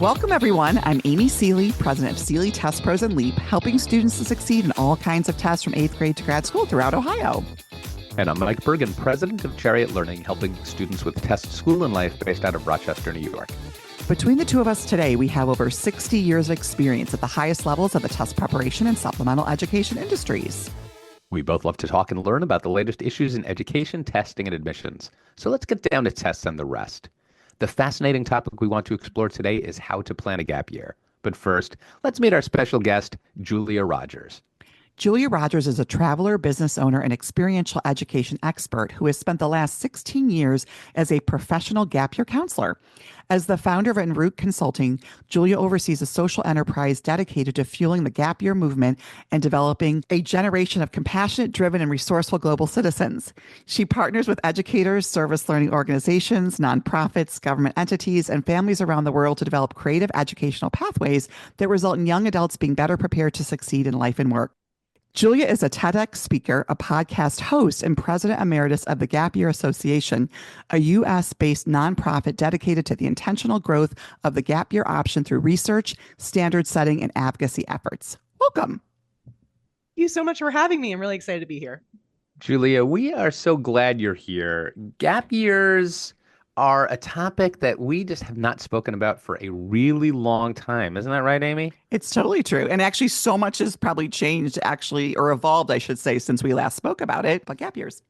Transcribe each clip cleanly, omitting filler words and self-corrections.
Welcome, everyone. I'm Amy Seeley, president of Seeley Test Pros and LEAP, helping students to succeed in all kinds of tests from 8th grade to grad school throughout Ohio. And I'm Mike Bergen, president of Chariot Learning, helping students with test school and life based out of Rochester, New York. Between the two of us today, we have over 60 years of experience at the highest levels of the test preparation and supplemental education industries. We both love to talk and learn about the latest issues in education, testing, and admissions. So let's get down to tests and the rest. The fascinating topic we want to explore today is how to plan a gap year. But first, let's meet our special guest, Julia Rogers. Julia Rogers is a traveler, business owner, and experiential education expert who has spent the last 16 years as a professional gap year counselor. As the founder of EnRoute Consulting, Julia oversees a social enterprise dedicated to fueling the gap year movement and developing a generation of compassionate, driven, and resourceful global citizens. She partners with educators, service learning organizations, nonprofits, government entities, and families around the world to develop creative educational pathways that result in young adults being better prepared to succeed in life and work. Julia is a TEDx speaker, a podcast host, and President Emeritus of the Gap Year Association, a U.S.-based nonprofit dedicated to the intentional growth of the gap year option through research, standard setting, and advocacy efforts. Welcome. Thank you so much for having me. I'm really excited to be here. Julia, we are so glad you're here. Gap years are a topic that we just have not spoken about for a really long time. Isn't that right, Amy? It's totally true. And actually, so much has probably changed, or evolved, I should say, since we last spoke about it, about gap years.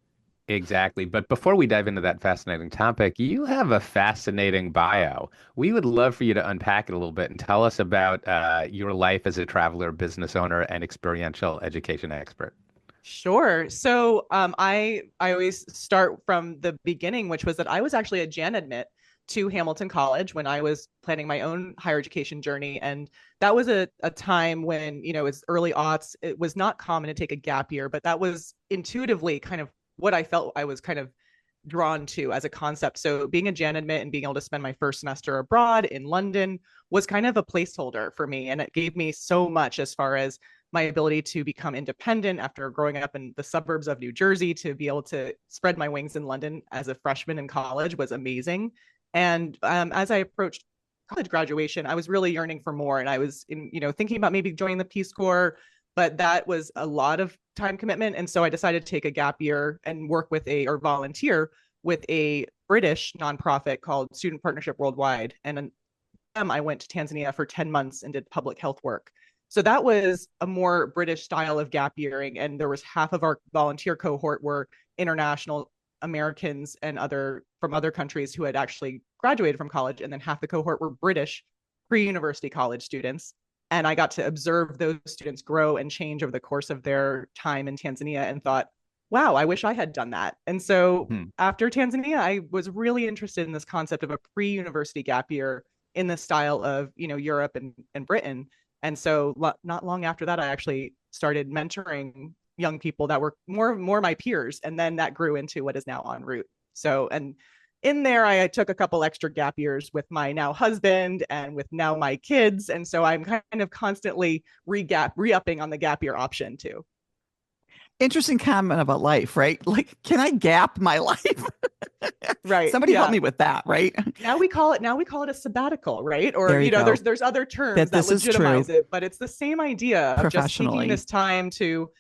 Exactly. But before we dive into that fascinating topic, you have a fascinating bio. We would love for you to unpack it a little bit and tell us about your life as a traveler, business owner, and experiential education expert. Sure. So I always start from the beginning, which was that I was actually a Jan Admit to Hamilton College when I was planning my own higher education journey. And that was a time when, it's early aughts. It was not common to take a gap year, but that was intuitively kind of what I felt I was kind of drawn to as a concept. So being a Jan Admit and being able to spend my first semester abroad in London was kind of a placeholder for me. And it gave me so much as far as my ability to become independent after growing up in the suburbs of New Jersey. To be able to spread my wings in London as a freshman in college was amazing. And as I approached college graduation, I was really yearning for more. And I was thinking about maybe joining the Peace Corps, but that was a lot of time commitment. And so I decided to take a gap year and volunteer with a British nonprofit called Student Partnership Worldwide. And I went to Tanzania for 10 months and did public health work. So that was a more British style of gap yearing. And there was half of our volunteer cohort were international Americans and from other countries who had actually graduated from college. And then half the cohort were British pre-university college students. And I got to observe those students grow and change over the course of their time in Tanzania and thought, wow, I wish I had done that. And so after Tanzania, I was really interested in this concept of a pre-university gap year in the style of, Europe and Britain. And so not long after that, I actually started mentoring young people that were more my peers. And then that grew into what is now EnRoute. So, and in there, I took a couple extra gap years with my now husband and with now my kids. And so I'm kind of constantly re-upping on the gap year option too. Interesting comment about life, right? Like, can I gap my life? Right. Somebody help me with that, right? Now we call it a sabbatical, right? Or, there's other terms that legitimize it, but it's the same idea of just taking this time to,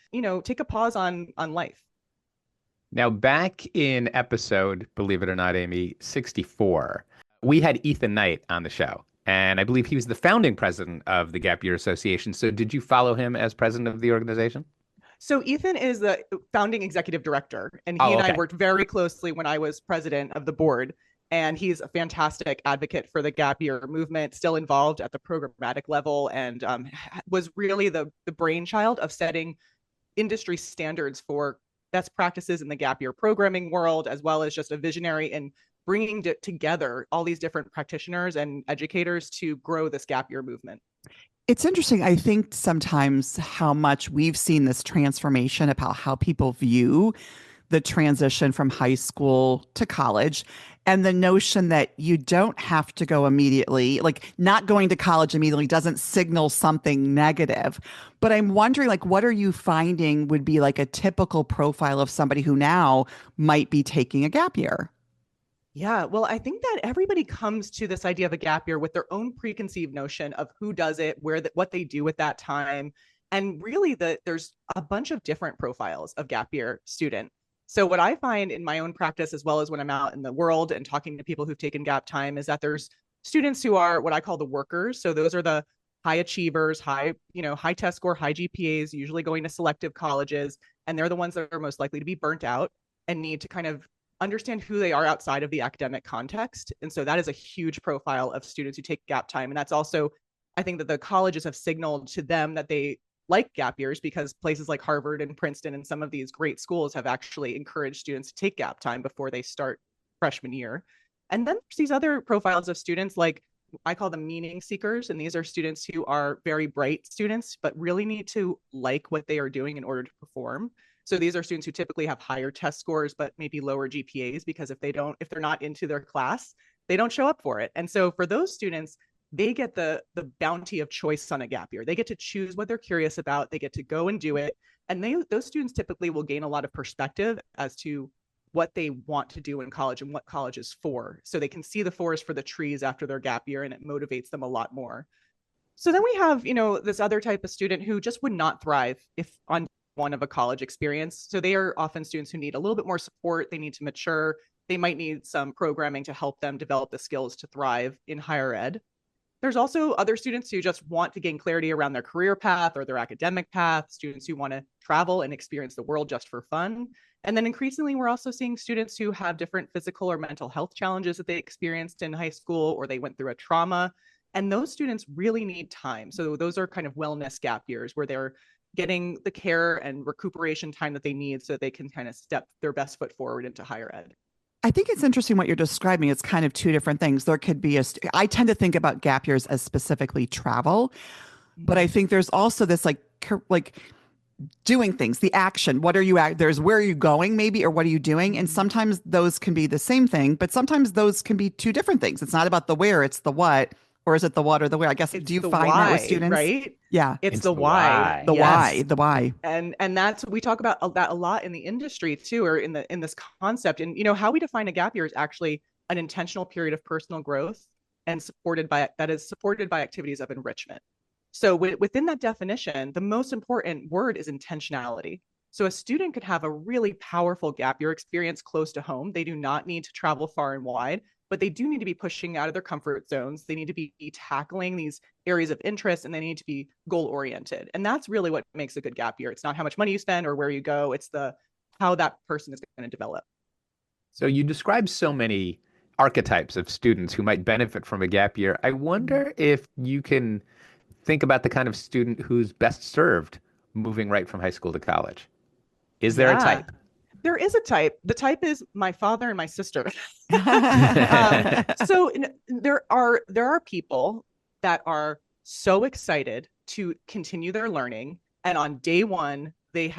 take a pause on life. Now, back in episode, believe it or not, Amy, 64, we had Ethan Knight on the show. And I believe he was the founding president of the Gap Year Association. So did you follow him as president of the organization? So Ethan is the founding executive director, and he and I worked very closely when I was president of the board. And he's a fantastic advocate for the gap year movement, still involved at the programmatic level, and was really the brainchild of setting industry standards for best practices in the gap year programming world, as well as just a visionary in bringing together all these different practitioners and educators to grow this gap year movement. It's interesting. I think sometimes how much we've seen this transformation about how people view the transition from high school to college, and the notion that you don't have to go immediately, like not going to college immediately doesn't signal something negative. But I'm wondering, like, what are you finding would be like a typical profile of somebody who now might be taking a gap year? Yeah, well, I think that everybody comes to this idea of a gap year with their own preconceived notion of who does it, what they do at that time, and really there's a bunch of different profiles of gap year student. So what I find in my own practice, as well as when I'm out in the world and talking to people who've taken gap time, is that there's students who are what I call the workers. So those are the high achievers, high test score, high GPAs, usually going to selective colleges, and they're the ones that are most likely to be burnt out and need to kind of understand who they are outside of the academic context. And so that is a huge profile of students who take gap time. And that's also, I think that the colleges have signaled to them that they like gap years, because places like Harvard and Princeton and some of these great schools have actually encouraged students to take gap time before they start freshman year. And then there's these other profiles of students, like I call them meaning seekers. And these are students who are very bright students, but really need to like what they are doing in order to perform. So these are students who typically have higher test scores, but maybe lower GPAs, because if they're not into their class, they don't show up for it. And so for those students, they get the bounty of choice on a gap year. They get to choose what they're curious about. They get to go and do it. And those students typically will gain a lot of perspective as to what they want to do in college and what college is for. So they can see the forest for the trees after their gap year, and it motivates them a lot more. So then we have, this other type of student who just would not thrive if on one of a college experience. So they are often students who need a little bit more support. They need to mature. They might need some programming to help them develop the skills to thrive in higher ed. There's also other students who just want to gain clarity around their career path or their academic path, students who want to travel and experience the world just for fun. And then increasingly, we're also seeing students who have different physical or mental health challenges that they experienced in high school, or they went through a trauma. And those students really need time. So those are kind of wellness gap years where they're getting the care and recuperation time that they need so they can kind of step their best foot forward into higher ed. I think it's interesting what you're describing. It's kind of two different things. There could be I tend to think about gap years as specifically travel, but I think there's also this like doing things, the action. What are you there's where are you going maybe, or what are you doing? And sometimes those can be the same thing, but sometimes those can be two different things. It's not about the where, it's the what. Or is it the what or the where? I guess, do you find that with students? Right? Yeah. It's the why. The why. The why. And that's, we talk about that a lot in the industry too, or in this concept. And how we define a gap year is actually an intentional period of personal growth and supported by activities of enrichment. So within that definition, the most important word is intentionality. So a student could have a really powerful gap year experience close to home. They do not need to travel far and wide, but they do need to be pushing out of their comfort zones. They need to be tackling these areas of interest, and they need to be goal oriented. And that's really what makes a good gap year. It's not how much money you spend or where you go. It's how that person is going to develop. So you describe so many archetypes of students who might benefit from a gap year. I wonder if you can think about the kind of student who's best served moving right from high school to college. Is there a type? There is a type. The type is my father and my sister. So there are people that are so excited to continue their learning, and on day one they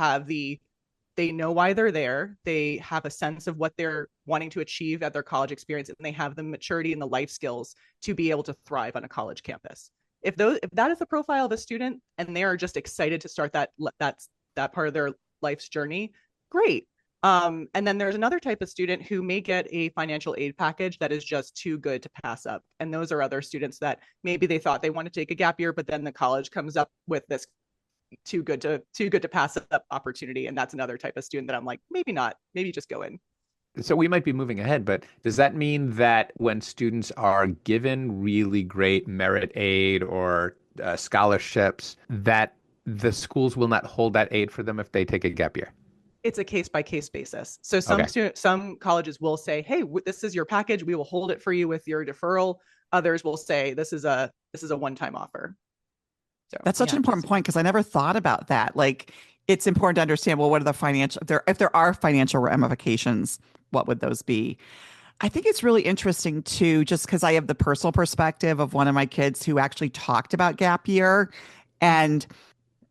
know why they're there. They have a sense of what they're wanting to achieve at their college experience, and they have the maturity and the life skills to be able to thrive on a college campus. If that is the profile of a student, and they are just excited to start that part of their life's journey, great. And then there's another type of student who may get a financial aid package that is just too good to pass up. And those are other students that maybe they thought they want to take a gap year, but then the college comes up with this too good to pass up opportunity. And that's another type of student that I'm like, maybe not, maybe just go in. So we might be moving ahead, but does that mean that when students are given really great merit aid or scholarships, that the schools will not hold that aid for them if they take a gap year? It's a case-by-case basis. So some colleges will say, hey, this is your package. We will hold it for you with your deferral. Others will say, this is a one-time offer. So that's such an important point, because I never thought about that. Like, it's important to understand, well, what are the financial, if there are financial ramifications, what would those be? I think it's really interesting too, just because I have the personal perspective of one of my kids who actually talked about gap year, and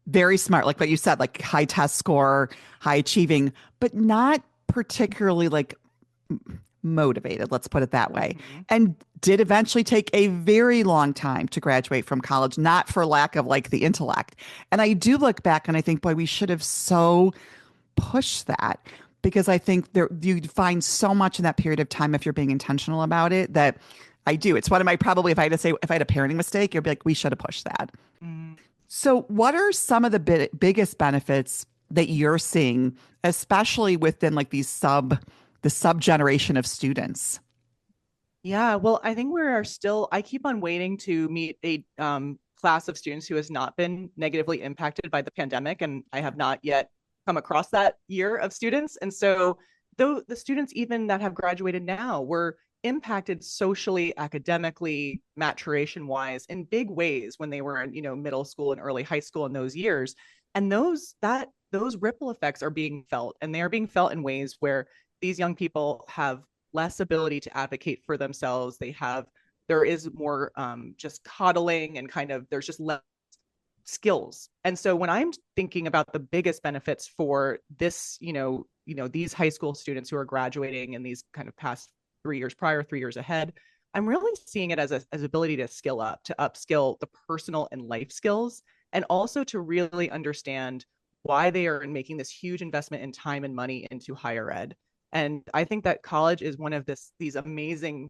very smart, like what you said, like high test score, high achieving, but not particularly like motivated, let's put it that way. And did eventually take a very long time to graduate from college, not for lack of like the intellect. And I do look back and I think, boy, we should have so pushed that. because I think there you find so much in that period of time if you're being intentional about it that I do. It's one of my probably if I had to say if I had a parenting mistake, you'd be like, we should have pushed that. Mm. So, what are some of the biggest benefits that you're seeing, especially within like the sub generation of students? Yeah, well, I think we are still, I keep on waiting to meet a class of students who has not been negatively impacted by the pandemic. And I have not yet come across that year of students. And so, though the students even that have graduated now were impacted socially, academically, maturation wise in big ways when they were in, middle school and early high school in those years. And those ripple effects are being felt, and they are being felt in ways where these young people have less ability to advocate for themselves. There is more just coddling and kind of there's just less skills. And so when I'm thinking about the biggest benefits for this, these high school students who are graduating in these kind of past 3 years prior, 3 years ahead, I'm really seeing it as ability to skill up, to upskill the personal and life skills, and also to really understand why they are making this huge investment in time and money into higher ed. And I think that college is one of these amazing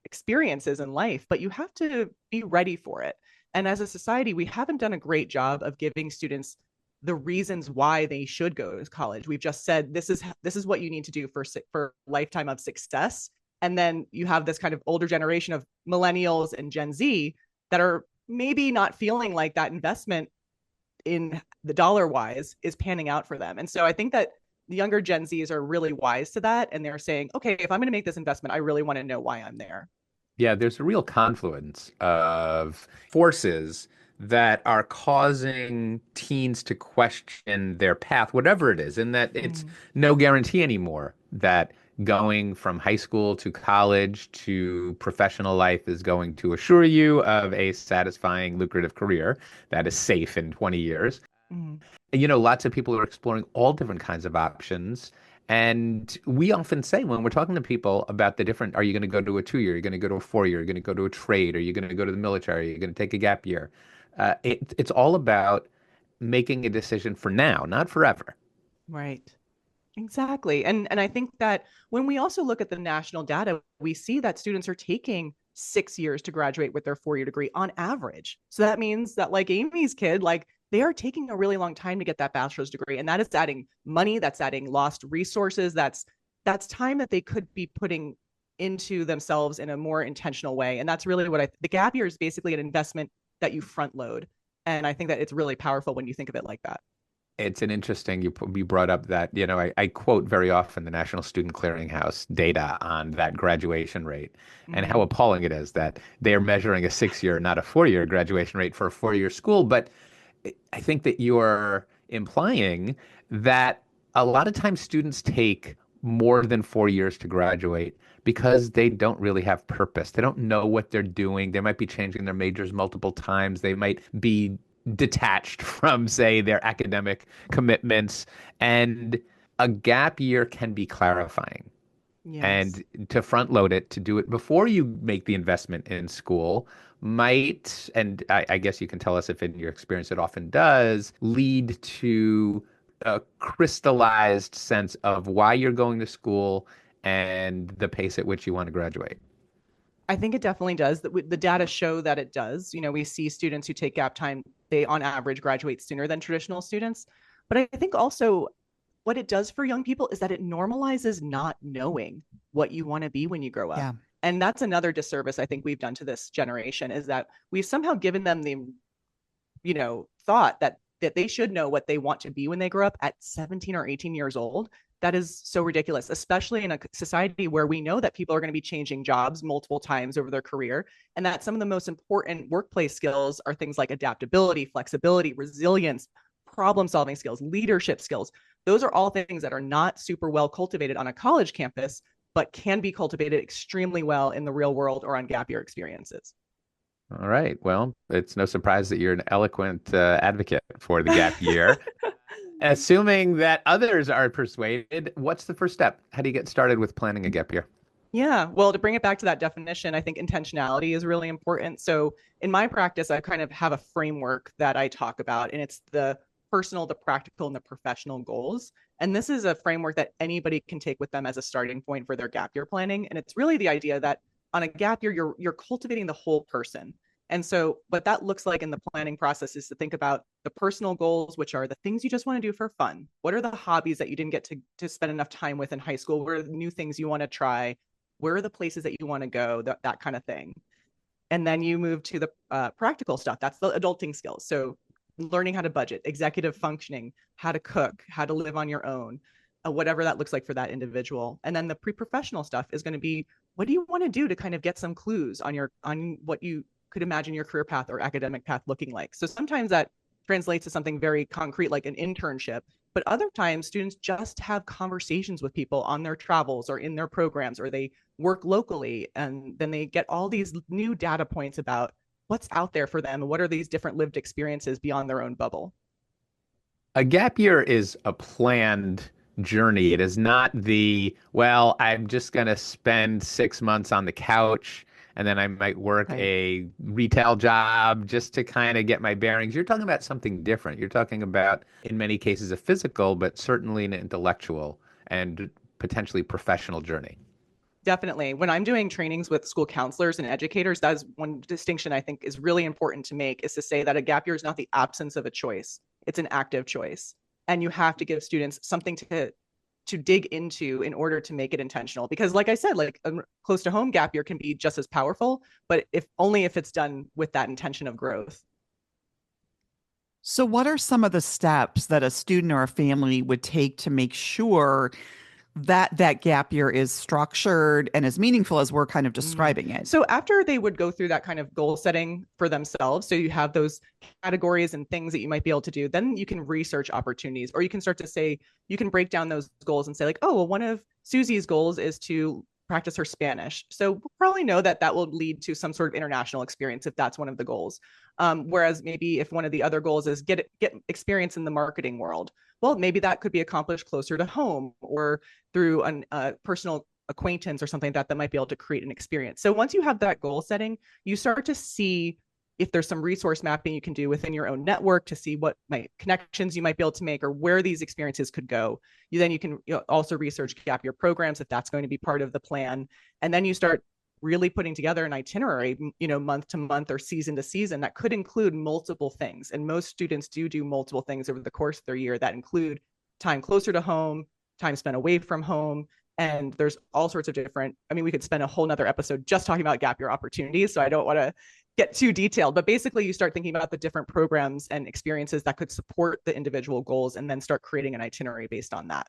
experiences in life, but you have to be ready for it. And as a society, we haven't done a great job of giving students the reasons why they should go to college. We've just said this is what you need to do for a lifetime of success. And then you have this kind of older generation of millennials and Gen Z that are maybe not feeling like that investment in the dollar wise is panning out for them. And so I think that the younger Gen Zs are really wise to that. And they're saying, okay, if I'm going to make this investment, I really want to know why I'm there. Yeah, there's a real confluence of forces that are causing teens to question their path, whatever it is, and that it's no guarantee anymore that going from high school to college to professional life is going to assure you of a satisfying, lucrative career that is safe in 20 years. Mm. Lots of people are exploring all different kinds of options. And we often say when we're talking to people about the different, are you going to go to a 2 year, you're going to go to a 4 year, you're going to go to a trade, are you going to go to the military, you're going to take a gap year. It's all about making a decision for now, not forever. Right. Exactly. And I think that when we also look at the national data, we see that students are taking 6 years to graduate with their 4 year degree on average. So that means that like Amy's kid, like they are taking a really long time to get that bachelor's degree. And that is adding money, that's adding lost resources, that's time that they could be putting into themselves in a more intentional way. And that's really what the gap year is basically an investment that you front load. And I think that it's really powerful when you think of it like that. It's an interesting, you brought up that, I quote very often the National Student Clearinghouse data on that graduation rate and how appalling it is that they're measuring a 6 year, not a 4 year graduation rate for a 4 year school. But I think that you're implying that a lot of times students take more than 4 years to graduate because they don't really have purpose. They don't know what they're doing. They might be changing their majors multiple times. They might be detached from, say, their academic commitments. And a gap year can be clarifying. Yes. And to front load it, to do it before you make the investment in school might, and I guess you can tell us if in your experience it often does, lead to a crystallized sense of why you're going to school and the pace at which you want to graduate. I think it definitely does. The data show that it does. We see students who take gap time, they on average graduate sooner than traditional students. But I think also what it does for young people is that it normalizes not knowing what you want to be when you grow up. Yeah. And that's another disservice I think we've done to this generation, is that we've somehow given them the, thought that they should know what they want to be when they grow up at 17 or 18 years old. That is so ridiculous, especially in a society where we know that people are going to be changing jobs multiple times over their career, and that some of the most important workplace skills are things like adaptability, flexibility, resilience, problem solving skills, leadership skills. Those are all things that are not super well cultivated on a college campus, but can be cultivated extremely well in the real world or on gap year experiences. All right. Well, it's no surprise that you're an eloquent advocate for the gap year. Assuming that others are persuaded, what's the first step? How do you get started with planning a gap year? Yeah, well, to bring it back to that definition, I think intentionality is really important. So in my practice, I kind of have a framework that I talk about, and it's the personal, the practical, and the professional goals. And this is a framework that anybody can take with them as a starting point for their gap year planning. And it's really the idea that on a gap year, you're cultivating the whole person. And so what that looks like in the planning process is to think about the personal goals, which are the things you just want to do for fun. What are the hobbies that you didn't get to spend enough time with in high school? What are the new things you want to try? Where are the places that you want to go? That kind of thing. And then you move to the practical stuff. That's the adulting skills. So learning how to budget, executive functioning, how to cook, how to live on your own, whatever that looks like for that individual. And then the pre-professional stuff is going to be, what do you want to do to kind of get some clues on what you could imagine your career path or academic path looking like. So sometimes that translates to something very concrete like an internship, but other times students just have conversations with people on their travels or in their programs, or they work locally, and then they get all these new data points about what's out there for them and what are these different lived experiences beyond their own bubble. A gap year is a planned journey. It is not well, I'm just going to spend 6 months on the couch and then I might work a retail job just to kind of get my bearings. You're talking about something different. You're talking about, in many cases, a physical, but certainly an intellectual and potentially professional journey. Definitely. When I'm doing trainings with school counselors and educators, that's one distinction I think is really important to make, is to say that a gap year is not the absence of a choice. It's an active choice. And you have to give students something to dig into in order to make it intentional. Because like I said, like a close to home gap year can be just as powerful, but only if it's done with that intention of growth. So what are some of the steps that a student or a family would take to make sure that that gap year is structured and as meaningful as we're kind of describing it? So after they would go through that kind of goal setting for themselves, so you have those categories and things that you might be able to do, then you can research opportunities, or you can start to say, you can break down those goals and say like, oh, well, one of Susie's goals is to practice her Spanish. So we'll probably know that that will lead to some sort of international experience if that's one of the goals. Whereas maybe if one of the other goals is get experience in the marketing world, well, maybe that could be accomplished closer to home or through a personal acquaintance or something that might be able to create an experience. So once you have that goal setting, you start to see if there's some resource mapping you can do within your own network to see what connections you might be able to make or where these experiences could go. You can also research gap year programs if that's going to be part of the plan. And then you start really putting together an itinerary, month to month or season to season that could include multiple things. And most students do multiple things over the course of their year that include time closer to home, time spent away from home. And there's all sorts of different, we could spend a whole nother episode just talking about gap year opportunities. So I don't want to get too detailed, but basically you start thinking about the different programs and experiences that could support the individual goals and then start creating an itinerary based on that.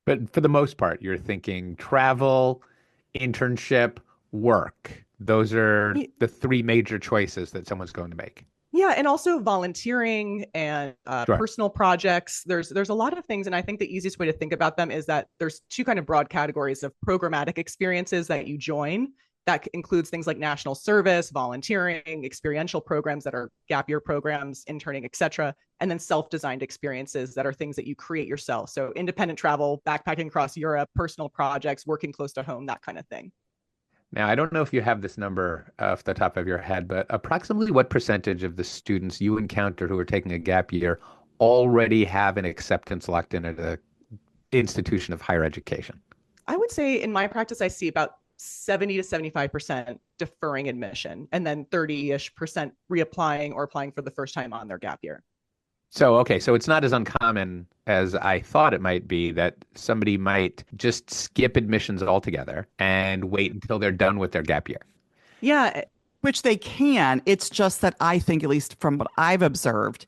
But for the most part, you're thinking travel, internship, work. Those are the three major choices that someone's going to make. Yeah, and also volunteering and Sure. personal projects. There's a lot of things, and I think the easiest way to think about them is that there's two kind of broad categories of programmatic experiences that you join. That includes things like national service, volunteering, experiential programs that are gap year programs, interning, etc., and then self-designed experiences that are things that you create yourself. So independent travel, backpacking across Europe, personal projects, working close to home, that kind of thing. Now, I don't know if you have this number off the top of your head, but approximately what percentage of the students you encounter who are taking a gap year already have an acceptance locked in at an institution of higher education? I would say in my practice, I see about 70 to 75% deferring admission, and then 30-ish% reapplying or applying for the first time on their gap year. So, okay, so it's not as uncommon as I thought it might be that somebody might just skip admissions altogether and wait until they're done with their gap year. Yeah. Which they can. It's just that I think, at least from what I've observed,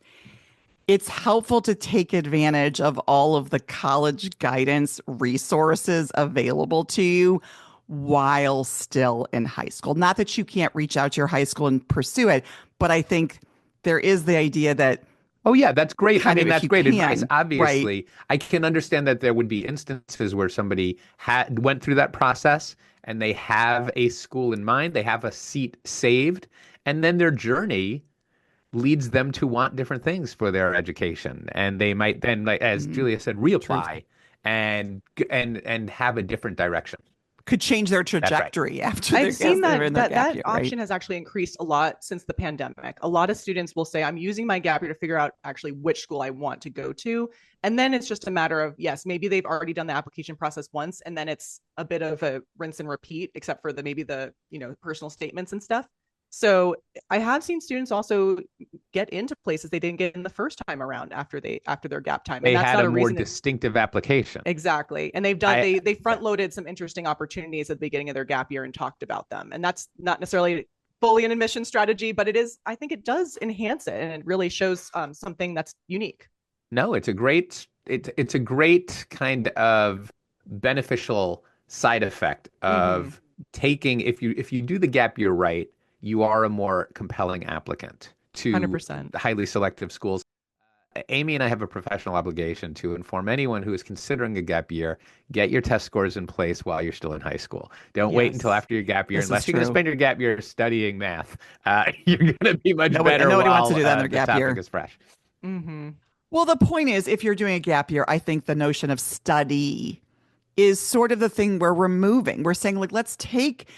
it's helpful to take advantage of all of the college guidance resources available to you while still in high school. Not that you can't reach out to your high school and pursue it, but I think there is the idea that, oh, yeah, that's great. I mean, that's great advice. Obviously, right. I can understand that there would be instances where somebody went through that process and they have a school in mind, they have a seat saved, and then their journey leads them to want different things for their education. And they might then, like as Julia said, reapply and have a different direction. could change their That's right. trajectory after I've seen they're in their gap that year, option right? has actually increased a lot since the pandemic. A lot of students will say, I'm using my gap year to figure out actually which school I want to go to. And then it's just a matter of, yes, maybe they've already done the application process once, and then it's a bit of a rinse and repeat, except for maybe the, personal statements and stuff. So I have seen students also get into places they didn't get in the first time around after their gap time. They And that's had not a more reason distinctive application. Exactly. And they front loaded some interesting opportunities at the beginning of their gap year and talked about them. And that's not necessarily fully an admission strategy, but I think it does enhance it, and it really shows something that's unique. No, it's a great kind of beneficial side effect of taking, if you do the gap year right, you are a more compelling applicant to 100%. highly selective schools. Amy and I have a professional obligation to inform anyone who is considering a gap year, get your test scores in place while you're still in high school. Don't wait until after your gap year, unless you're going to spend your gap year studying math. You're going to be much better nobody while wants to do that in their the gap topic year. is fresh. Well, the point is, if you're doing a gap year, I think the notion of study is sort of the thing we're removing. We're saying, like, let's take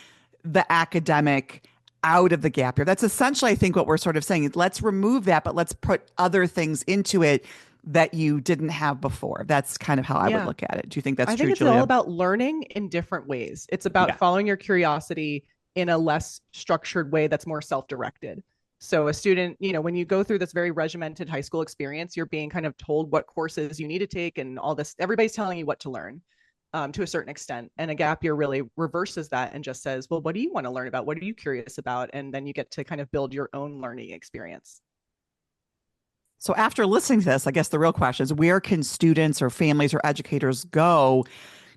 the academic out of the gap year. That's essentially, I think, what we're sort of saying is let's remove that, but let's put other things into it that you didn't have before. That's kind of how I would look at it. Do you think that's true, I think it's Julia? all about learning in different ways. It's about following your curiosity in a less structured way that's more self-directed. So a student, when you go through this very regimented high school experience, you're being kind of told what courses you need to take and all this. Everybody's telling you what to learn. To a certain extent. And a gap year really reverses that and just says, well, what do you want to learn about? What are you curious about? And then you get to kind of build your own learning experience. So after listening to this, I guess the real question is, where can students or families or educators go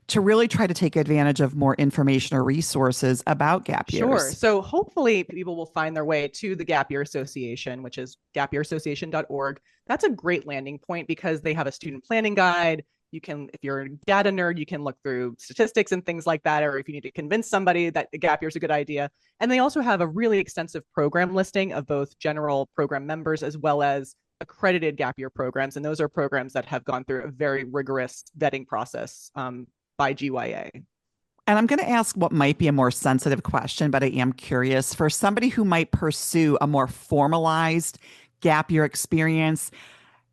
to really try to take advantage of more information or resources about gap years? Sure. So hopefully people will find their way to the Gap Year Association, which is gapyearassociation.org. That's a great landing point because they have a student planning guide. You can, if you're a data nerd, you can look through statistics and things like that, or if you need to convince somebody that the gap year is a good idea. And they also have a really extensive program listing of both general program members as well as accredited gap year programs. And those are programs that have gone through a very rigorous vetting process by GYA. And I'm going to ask what might be a more sensitive question, but I am curious. For somebody who might pursue a more formalized gap year experience,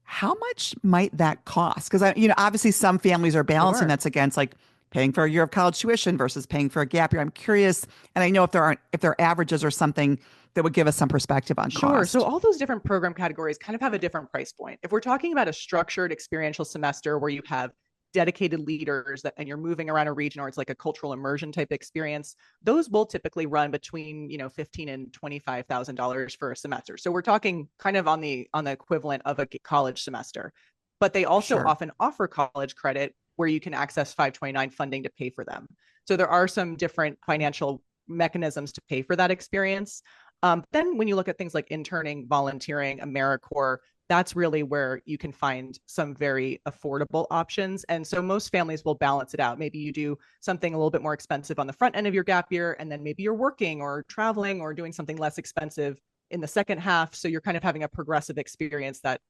how much might that cost? Because obviously some families are balancing that's against like paying for a year of college tuition versus paying for a gap year. I'm curious, and I know if there are averages or something that would give us some perspective on cost. So all those different program categories kind of have a different price point. If we're talking about a structured experiential semester where you have dedicated leaders and you're moving around a region, or it's like a cultural immersion type experience, those will typically run between $15,000 and $25,000 for a semester. So we're talking kind of on the equivalent of a college semester. But they also often offer college credit where you can access 529 funding to pay for them. So there are some different financial mechanisms to pay for that experience. Then when you look at things like interning, volunteering, AmeriCorps, that's really where you can find some very affordable options. And so most families will balance it out. Maybe you do something a little bit more expensive on the front end of your gap year, and then maybe you're working or traveling or doing something less expensive in the second half. So you're kind of having a progressive experience that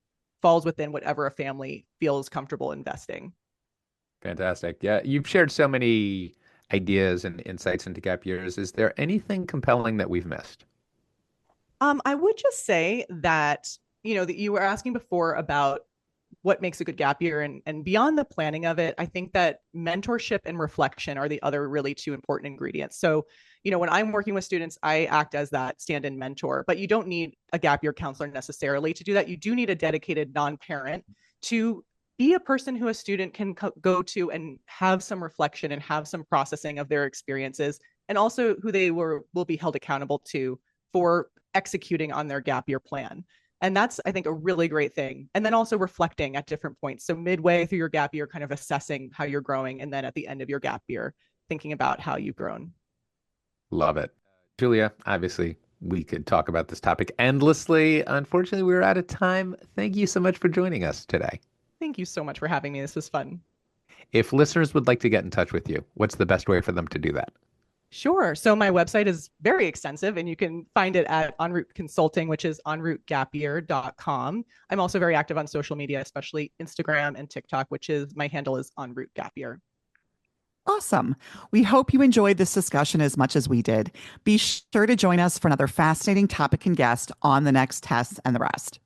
falls within whatever a family feels comfortable investing. Fantastic. Yeah, you've shared so many ideas and insights into gap years. Is there anything compelling that we've missed? I would just say that that you were asking before about what makes a good gap year, and beyond the planning of it, I think that mentorship and reflection are the other really two important ingredients. So, when I'm working with students, I act as that stand-in mentor, but you don't need a gap year counselor necessarily to do that. You do need a dedicated non-parent to be a person who a student can go to and have some reflection and have some processing of their experiences, and also who they will be held accountable to for executing on their gap year plan. And that's, I think, a really great thing. And then also reflecting at different points. So midway through your gap year, kind of assessing how you're growing. And then at the end of your gap year, thinking about how you've grown. Love it. Julia, obviously, we could talk about this topic endlessly. Unfortunately, we're out of time. Thank you so much for joining us today. Thank you so much for having me. This was fun. If listeners would like to get in touch with you, what's the best way for them to do that? Sure. So my website is very extensive, and you can find it at EnRoute Consulting, which is enroutegapyear.com. I'm also very active on social media, especially Instagram and TikTok, my handle is EnRouteGapYear. Awesome. We hope you enjoyed this discussion as much as we did. Be sure to join us for another fascinating topic and guest on the next Tests and the Rest.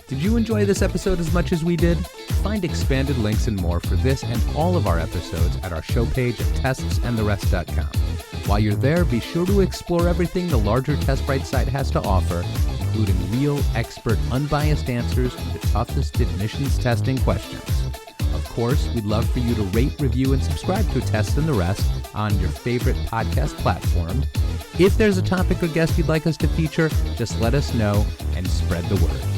Did you enjoy this episode as much as we did? Find expanded links and more for this and all of our episodes at our show page at testsandtherest.com. While you're there, be sure to explore everything the larger TestBright site has to offer, including real, expert, unbiased answers to the toughest admissions testing questions. Of course, we'd love for you to rate, review, and subscribe to Tests and the Rest on your favorite podcast platform. If there's a topic or guest you'd like us to feature, just let us know and spread the word.